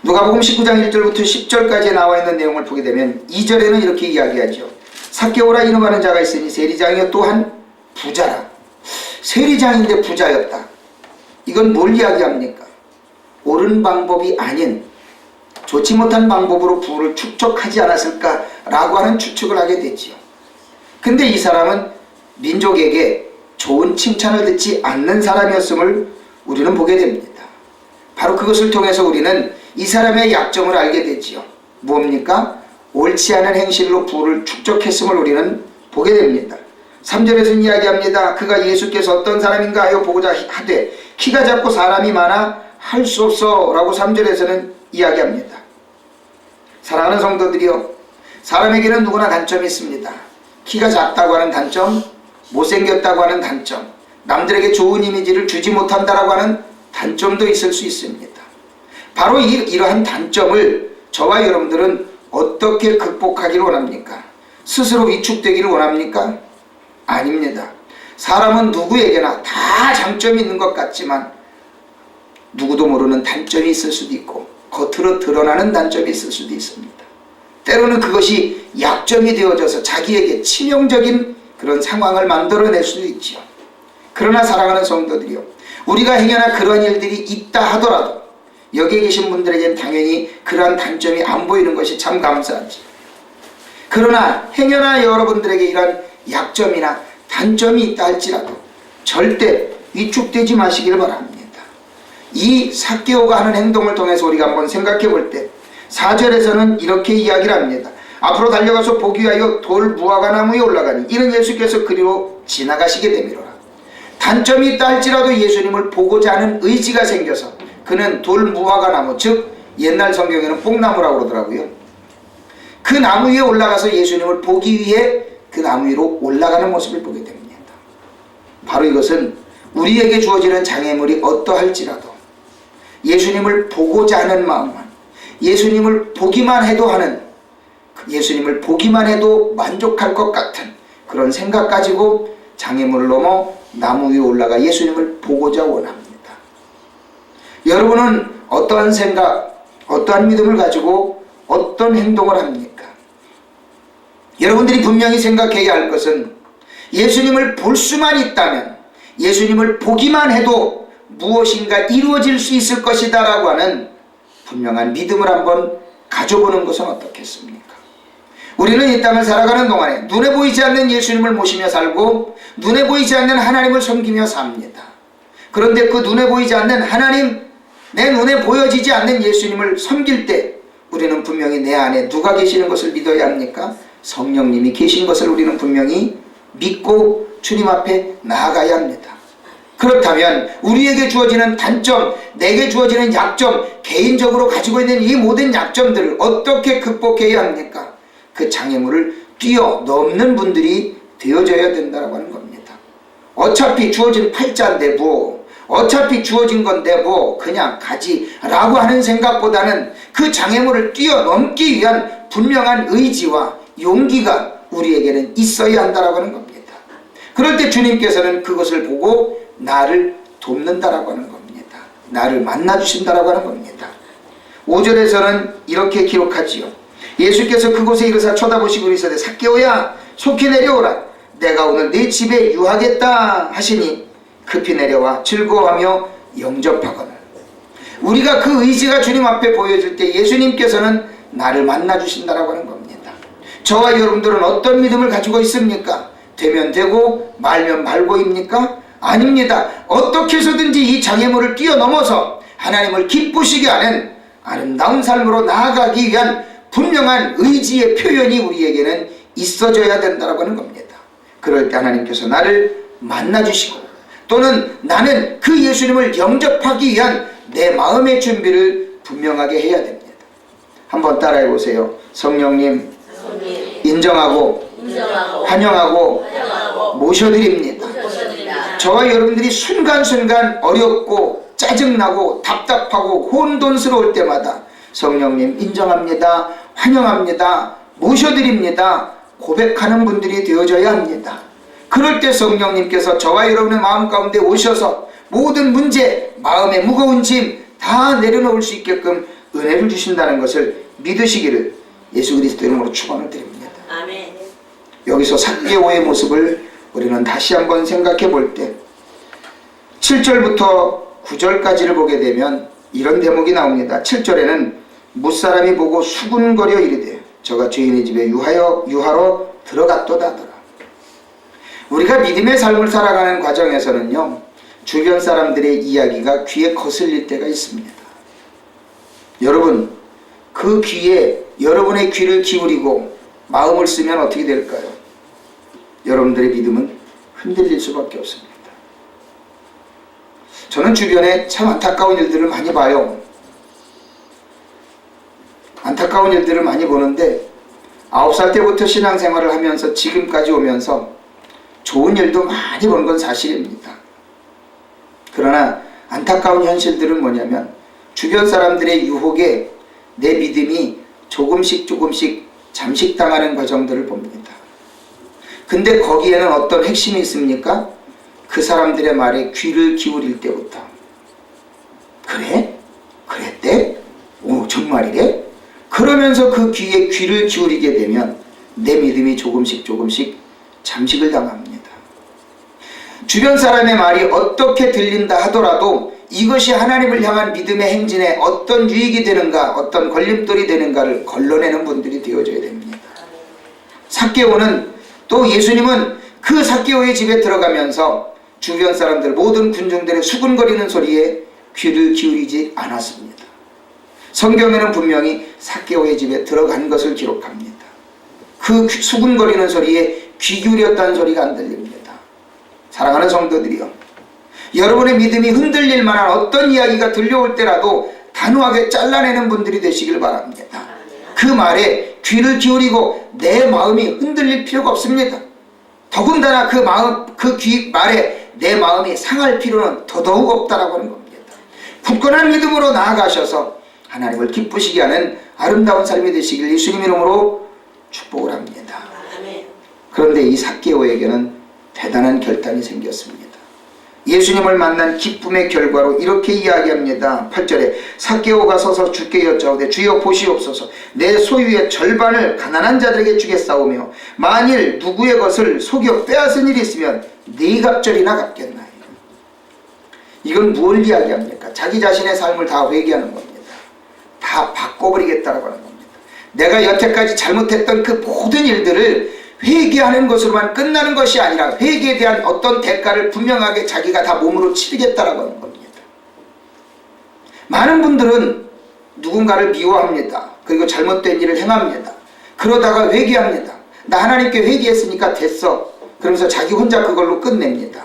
누가복음 19장 1절부터 10절까지 나와 있는 내용을 보게 되면 2절에는 이렇게 이야기하죠. 삭개오라 이름하는 자가 있으니 세리장이요 또한 부자라. 세리장인데 부자였다. 이건 뭘 이야기합니까? 옳은 방법이 아닌 좋지 못한 방법으로 부를 축적하지 않았을까라고 하는 추측을 하게 되지요. 근데 이 사람은 민족에게 좋은 칭찬을 듣지 않는 사람이었음을 우리는 보게 됩니다. 바로 그것을 통해서 우리는 이 사람의 약점을 알게 되지요. 뭡니까? 옳지 않은 행실로 부를 축적했음을 우리는 보게 됩니다. 3절에서는 이야기합니다. 그가 예수께서 어떤 사람인가 하여 보고자 하되 키가 작고 사람이 많아 할 수 없어 라고 3절에서는 이야기합니다. 사랑하는 성도들이여, 사람에게는 누구나 단점이 있습니다. 키가 작다고 하는 단점, 못생겼다고 하는 단점, 남들에게 좋은 이미지를 주지 못한다라고 하는 단점도 있을 수 있습니다. 바로 이러한 단점을 저와 여러분들은 어떻게 극복하기를 원합니까? 스스로 위축되기를 원합니까? 아닙니다. 사람은 누구에게나 다 장점이 있는 것 같지만 누구도 모르는 단점이 있을 수도 있고 겉으로 드러나는 단점이 있을 수도 있습니다. 때로는 그것이 약점이 되어져서 자기에게 치명적인 그런 상황을 만들어낼 수도 있죠. 그러나 사랑하는 성도들이요, 우리가 행여나 그런 일들이 있다 하더라도 여기에 계신 분들에겐 당연히 그러한 단점이 안 보이는 것이 참 감사하지. 그러나 행여나 여러분들에게 이런 약점이나 단점이 있다 할지라도 절대 위축되지 마시길 바랍니다. 이 삭개오가 하는 행동을 통해서 우리가 한번 생각해 볼 때 4절에서는 이렇게 이야기를 합니다. 앞으로 달려가서 보기 위하여 돌 무화과 나무에 올라가니 이는 예수께서 그리로 지나가시게 되미로라. 단점이 있다 할지라도 예수님을 보고자 하는 의지가 생겨서 그는 돌 무화과 나무, 즉 옛날 성경에는 뽕나무라고 그러더라고요. 그 나무 위에 올라가서 예수님을 보기 위해 그 나무 위로 올라가는 모습을 보게 됩니다. 바로 이것은 우리에게 주어지는 장애물이 어떠할지라도 예수님을 보고자 하는 마음만, 예수님을 보기만 해도 하는, 예수님을 보기만 해도 만족할 것 같은 그런 생각 가지고 장애물을 넘어 나무 위에 올라가 예수님을 보고자 원합니다. 여러분은 어떠한 생각, 어떠한 믿음을 가지고 어떤 행동을 합니까? 여러분들이 분명히 생각해야 할 것은 예수님을 볼 수만 있다면, 예수님을 보기만 해도 무엇인가 이루어질 수 있을 것이다 라고 하는 분명한 믿음을 한번 가져보는 것은 어떻겠습니까? 우리는 이 땅을 살아가는 동안에 눈에 보이지 않는 예수님을 모시며 살고 눈에 보이지 않는 하나님을 섬기며 삽니다. 그런데 그 눈에 보이지 않는 하나님, 내 눈에 보여지지 않는 예수님을 섬길 때 우리는 분명히 내 안에 누가 계시는 것을 믿어야 합니까? 성령님이 계신 것을 우리는 분명히 믿고 주님 앞에 나아가야 합니다. 그렇다면 우리에게 주어지는 단점, 내게 주어지는 약점, 개인적으로 가지고 있는 이 모든 약점들을 어떻게 극복해야 합니까? 그 장애물을 뛰어넘는 분들이 되어져야 된다고 하는 겁니다. 어차피 주어진 팔자인데 뭐, 어차피 주어진 건데 뭐 그냥 가지 라고 하는 생각보다는 그 장애물을 뛰어넘기 위한 분명한 의지와 용기가 우리에게는 있어야 한다고 하는 겁니다. 그럴 때 주님께서는 그것을 보고 나를 돕는다라고 하는 겁니다. 나를 만나주신다라고 하는 겁니다. 5절에서는 이렇게 기록하지요. 예수께서 그곳에 이르사 쳐다보시고 이르시되 삭개오야 속히 내려오라. 내가 오늘 네 집에 유하겠다 하시니 급히 내려와 즐거워하며 영접하거늘. 우리가 그 의지가 주님 앞에 보여질 때 예수님께서는 나를 만나주신다라고 하는 겁니다. 저와 여러분들은 어떤 믿음을 가지고 있습니까? 되면 되고 말면 말고입니까? 아닙니다. 어떻게 해서든지 이 장애물을 뛰어넘어서 하나님을 기쁘시게 하는 아름다운 삶으로 나아가기 위한 분명한 의지의 표현이 우리에게는 있어져야 된다고 하는 겁니다. 그럴 때 하나님께서 나를 만나주시고 또는 나는 그 예수님을 영접하기 위한 내 마음의 준비를 분명하게 해야 됩니다. 한번 따라해 보세요. 성령님 인정하고 환영하고 모셔드립니다. 저와 여러분들이 순간순간 어렵고 짜증나고 답답하고 혼돈스러울 때마다 성령님 인정합니다. 환영합니다. 모셔드립니다. 고백하는 분들이 되어져야 합니다. 그럴 때 성령님께서 저와 여러분의 마음 가운데 오셔서 모든 문제, 마음의 무거운 짐 다 내려놓을 수 있게끔 은혜를 주신다는 것을 믿으시기를 예수 그리스도 이름으로 축원을 드립니다. 아멘. 여기서 삭개오의 모습을 우리는 다시 한번 생각해 볼 때 7절부터 9절까지를 보게 되면 이런 대목이 나옵니다. 7절에는 무사람이 보고 수군거려 이르되 저가 죄인의 집에 유하러 들어갔도다더라. 우리가 믿음의 삶을 살아가는 과정에서는요, 주변 사람들의 이야기가 귀에 거슬릴 때가 있습니다. 여러분, 그 귀에 여러분의 귀를 기울이고 마음을 쓰면 어떻게 될까요? 여러분들의 믿음은 흔들릴 수밖에 없습니다. 저는 주변에 참 안타까운 일들을 많이 봐요. 안타까운 일들을 많이 보는데 9살 때부터 신앙생활을 하면서 지금까지 오면서 좋은 일도 많이 본 건 사실입니다. 그러나 안타까운 현실들은 뭐냐면 주변 사람들의 유혹에 내 믿음이 조금씩 잠식당하는 과정들을 봅니다. 근데 거기에는 어떤 핵심이 있습니까? 그 사람들의 말에 귀를 기울일 때부터 그래? 그랬대? 오, 정말이래? 그러면서 그 귀에 귀를 기울이게 되면 내 믿음이 조금씩 잠식을 당합니다. 주변 사람의 말이 어떻게 들린다 하더라도 이것이 하나님을 향한 믿음의 행진에 어떤 유익이 되는가, 어떤 걸림돌이 되는가를 걸러내는 분들이 되어져야 됩니다. 삭개오는 또 예수님은 그 삭개오의 집에 들어가면서 주변 사람들 모든 군중들의 수군거리는 소리에 귀를 기울이지 않았습니다. 성경에는 분명히 삭개오의 집에 들어간 것을 기록합니다. 그 수군거리는 소리에 귀 기울였다는 소리가 안 들립니다. 사랑하는 성도들이요, 여러분의 믿음이 흔들릴 만한 어떤 이야기가 들려올 때라도 단호하게 잘라내는 분들이 되시길 바랍니다. 그 말에 귀를 기울이고 내 마음이 흔들릴 필요가 없습니다. 더군다나 그 귀 말에 내 마음이 상할 필요는 더더욱 없다라고 하는 겁니다. 굳건한 믿음으로 나아가셔서 하나님을 기쁘시게 하는 아름다운 삶이 되시길 예수님 이름으로 축복을 합니다. 그런데 이 삭개오에게는 대단한 결단이 생겼습니다. 예수님을 만난 기쁨의 결과로 이렇게 이야기합니다. 8절에 삭개오가 서서 주께 여짜오되 주여 보시옵소서, 내 소유의 절반을 가난한 자들에게 주겠사오며 만일 누구의 것을 속여 빼앗은 일이 있으면 네 갑절이나 갚겠나이다. 이건 무엇을 이야기합니까? 자기 자신의 삶을 다 회개하는 겁니다. 다 바꿔버리겠다라고 하는 겁니다. 내가 여태까지 잘못했던 그 모든 일들을 회개하는 것으로만 끝나는 것이 아니라 회개에 대한 어떤 대가를 분명하게 자기가 다 몸으로 치르겠다라고 하는 겁니다. 많은 분들은 누군가를 미워합니다. 그리고 잘못된 일을 행합니다. 그러다가 회개합니다. 나 하나님께 회개했으니까 됐어. 그러면서 자기 혼자 그걸로 끝냅니다.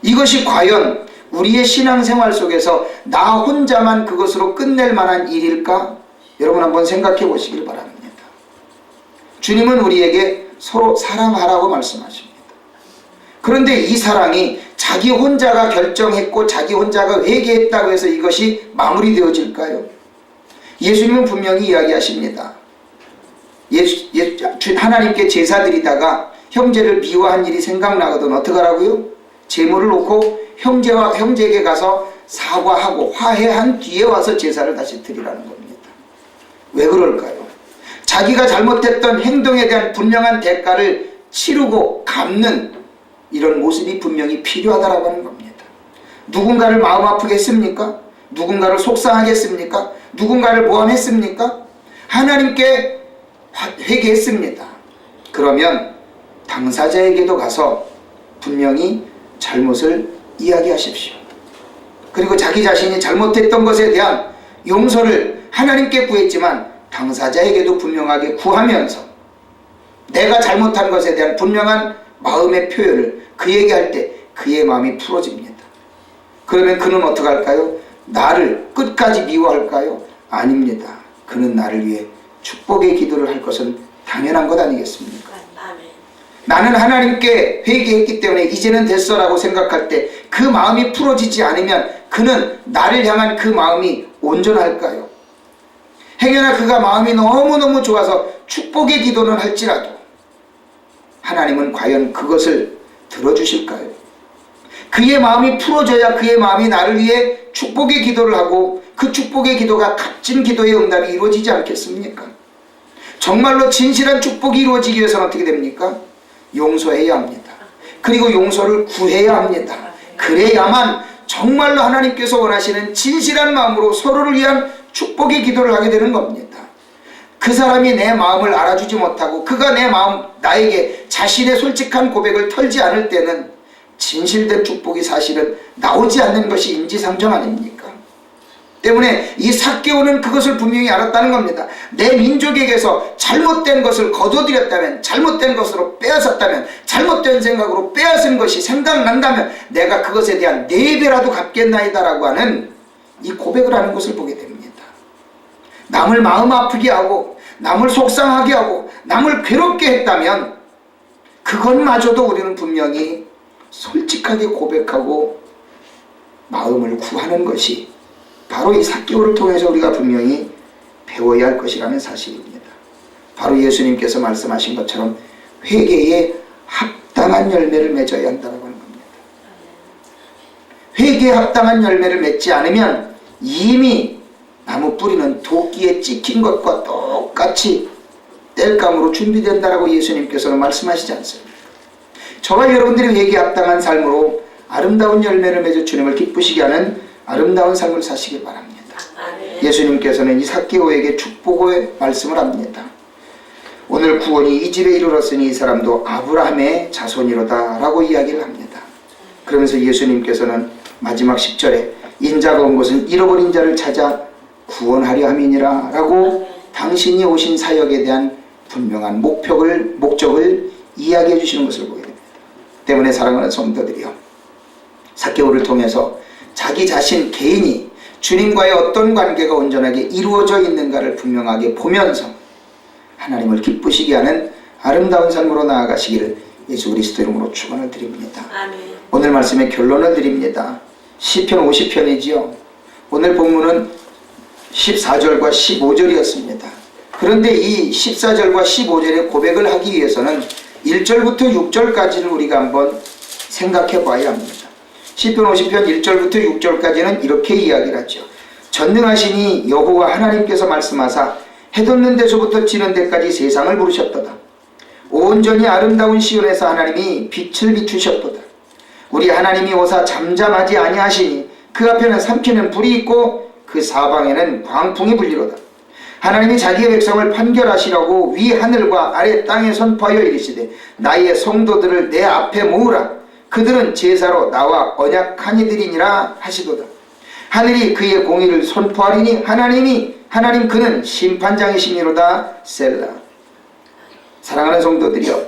이것이 과연 우리의 신앙생활 속에서 나 혼자만 그것으로 끝낼 만한 일일까? 여러분 한번 생각해 보시길 바랍니다. 주님은 우리에게 서로 사랑하라고 말씀하십니다. 그런데 이 사랑이 자기 혼자가 결정했고 자기 혼자가 회개했다고 해서 이것이 마무리되어질까요? 예수님은 분명히 이야기하십니다. 하나님께 제사 드리다가 형제를 미워한 일이 생각나거든 어떡하라고요? 제물을 놓고 형제에게 가서 사과하고 화해한 뒤에 와서 제사를 다시 드리라는 겁니다. 왜 그럴까요? 자기가 잘못했던 행동에 대한 분명한 대가를 치르고 갚는 이런 모습이 분명히 필요하다고 하는 겁니다. 누군가를 마음 아프게 했습니까? 누군가를 속상하게 했습니까? 누군가를 모함했습니까? 하나님께 회개했습니다. 그러면 당사자에게도 가서 분명히 잘못을 이야기하십시오. 그리고 자기 자신이 잘못했던 것에 대한 용서를 하나님께 구했지만 당사자에게도 분명하게 구하면서 내가 잘못한 것에 대한 분명한 마음의 표현을 그에게 할 때 그의 마음이 풀어집니다. 그러면 그는 어떻게 할까요? 나를 끝까지 미워할까요? 아닙니다. 그는 나를 위해 축복의 기도를 할 것은 당연한 것 아니겠습니까? 나는 하나님께 회개했기 때문에 이제는 됐어라고 생각할 때 그 마음이 풀어지지 않으면 그는 나를 향한 그 마음이 온전할까요? 행여나 그가 마음이 너무너무 좋아서 축복의 기도는 할지라도 하나님은 과연 그것을 들어주실까요? 그의 마음이 풀어져야 그의 마음이 나를 위해 축복의 기도를 하고 그 축복의 기도가 값진 기도의 응답이 이루어지지 않겠습니까? 정말로 진실한 축복이 이루어지기 위해서는 어떻게 됩니까? 용서해야 합니다. 그리고 용서를 구해야 합니다. 그래야만 정말로 하나님께서 원하시는 진실한 마음으로 서로를 위한 축복의 기도를 하게 되는 겁니다. 그 사람이 내 마음을 알아주지 못하고 그가 내 마음, 나에게 자신의 솔직한 고백을 털지 않을 때는 진실된 축복이 사실은 나오지 않는 것이 인지상정 아닙니까? 때문에 이 삭개오는 그것을 분명히 알았다는 겁니다. 내 민족에게서 잘못된 것을 거둬들였다면, 잘못된 것으로 빼앗았다면, 잘못된 생각으로 빼앗은 것이 생각난다면 내가 그것에 대한 4배라도 갚겠나이다라고 하는 이 고백을 하는 것을 보게 됩니다. 남을 마음 아프게 하고 남을 속상하게 하고 남을 괴롭게 했다면 그것마저도 우리는 분명히 솔직하게 고백하고 마음을 구하는 것이 바로 이 삭개오를 통해서 우리가 분명히 배워야 할 것이라는 사실입니다. 바로 예수님께서 말씀하신 것처럼 회개에 합당한 열매를 맺어야 한다고 하는 겁니다. 회개에 합당한 열매를 맺지 않으면 이미 나무 뿌리는 도끼에 찍힌 것과 똑같이 땔감으로 준비된다라고 예수님께서는 말씀하시지 않습니까? 저와 여러분들이 회개에 합당한 삶으로 아름다운 열매를 맺어 주님을 기쁘시게 하는 아름다운 삶을 사시길 바랍니다. 예수님께서는 이 삭개오에게 축복의 말씀을 합니다. 오늘 구원이 이 집에 이르렀으니 이 사람도 아브라함의 자손이로다 라고 이야기를 합니다. 그러면서 예수님께서는 마지막 10절에 인자가 온 것은 잃어버린 자를 찾아 구원하려 함이니라 라고 당신이 오신 사역에 대한 분명한 목적을 이야기해 주시는 것을 보게 됩니다. 때문에 사랑하는 성도들이요, 삭개오를 통해서 자기 자신 개인이 주님과의 어떤 관계가 온전하게 이루어져 있는가를 분명하게 보면서 하나님을 기쁘시게 하는 아름다운 삶으로 나아가시기를 예수 그리스도 이름으로 축원을 드립니다. 아멘. 오늘 말씀의 결론을 드립니다. 시편 50편이지요. 오늘 본문은 14절과 15절이었습니다. 그런데 이 14절과 15절의 고백을 하기 위해서는 1절부터 6절까지를 우리가 한번 생각해 봐야 합니다. 시편 50편 1절부터 6절까지는 이렇게 이야기를 하죠. 전능하시니 여호와 하나님께서 말씀하사 해 돋는 데서부터 지는 데까지 세상을 부르셨도다. 온전히 아름다운 시온에서 하나님이 빛을 비추셨도다. 우리 하나님이 오사 잠잠하지 아니하시니 그 앞에는 삼키는 불이 있고 그 사방에는 광풍이 불리로다. 하나님이 자기의 백성을 판결하시라고 위 하늘과 아래 땅에 선포하여 이르시되 나의 성도들을 내 앞에 모으라. 그들은 제사로 나와 언약한 이들이니라 하시도다. 하늘이 그의 공의를 선포하리니 하나님 그는 심판장이시니로다. 셀라. 사랑하는 성도들이여,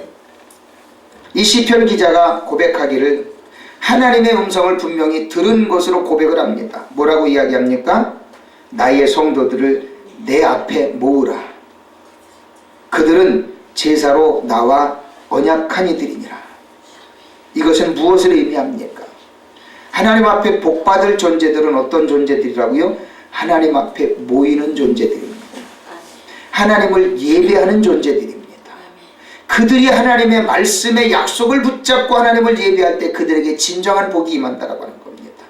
이 시편 기자가 고백하기를 하나님의 음성을 분명히 들은 것으로 고백을 합니다. 뭐라고 이야기합니까? 나의 성도들을 내 앞에 모으라. 그들은 제사로 나와 언약한 이들이니라. 이것은 무엇을 의미합니까? 하나님 앞에 복받을 존재들은 어떤 존재들이라고요? 하나님 앞에 모이는 존재들입니다. 하나님을 예배하는 존재들입니다. 그들이 하나님의 말씀의 약속을 붙잡고 하나님을 예배할 때 그들에게 진정한 복이 임한다라고 하는 겁니다.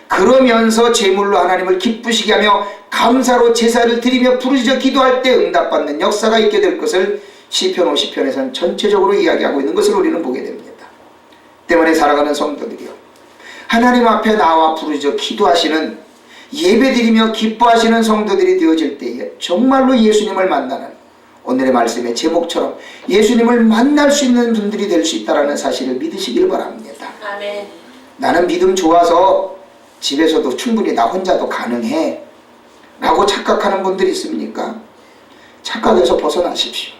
그러면서 제물로 하나님을 기쁘시게 하며 감사로 제사를 드리며 부르짖어 기도할 때 응답받는 역사가 있게 될 것을 시편 50편에서는 전체적으로 이야기하고 있는 것을 우리는 보게 됩니다. 때문에 사랑하는 성도들이요, 하나님 앞에 나와 부르짖어 기도하시는, 예배드리며 기뻐하시는 성도들이 되어질 때에 정말로 예수님을 만나는, 오늘의 말씀의 제목처럼 예수님을 만날 수 있는 분들이 될 수 있다는 사실을 믿으시길 바랍니다. 아멘. 나는 믿음 좋아서 집에서도 충분히 나 혼자도 가능해. 라고 착각하는 분들이 있습니까? 착각에서 벗어나십시오.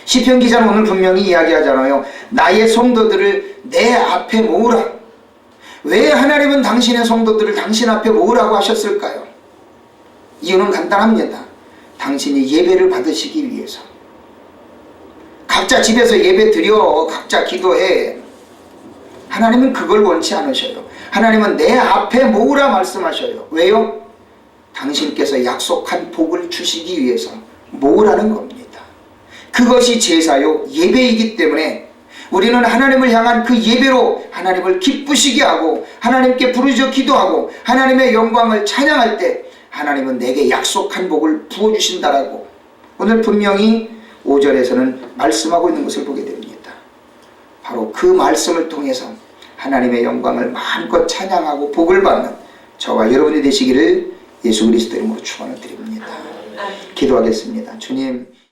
시편 기자는 오늘 분명히 이야기하잖아요. 나의 성도들을 내 앞에 모으라. 왜 하나님은 당신의 성도들을 당신 앞에 모으라고 하셨을까요? 이유는 간단합니다. 당신이 예배를 받으시기 위해서. 각자 집에서 예배 드려, 각자 기도해. 하나님은 그걸 원치 않으셔요. 하나님은 내 앞에 모으라 말씀하셔요. 왜요? 당신께서 약속한 복을 주시기 위해서 모으라는 겁니다. 그것이 제사요 예배이기 때문에 우리는 하나님을 향한 그 예배로 하나님을 기쁘시게 하고 하나님께 부르짖어 기도하고 하나님의 영광을 찬양할 때 하나님은 내게 약속한 복을 부어주신다라고 오늘 분명히 5절에서는 말씀하고 있는 것을 보게 됩니다. 바로 그 말씀을 통해서 하나님의 영광을 마음껏 찬양하고 복을 받는 저와 여러분이 되시기를 예수 그리스도 이름으로 축원을 드립니다. 기도하겠습니다. 주님,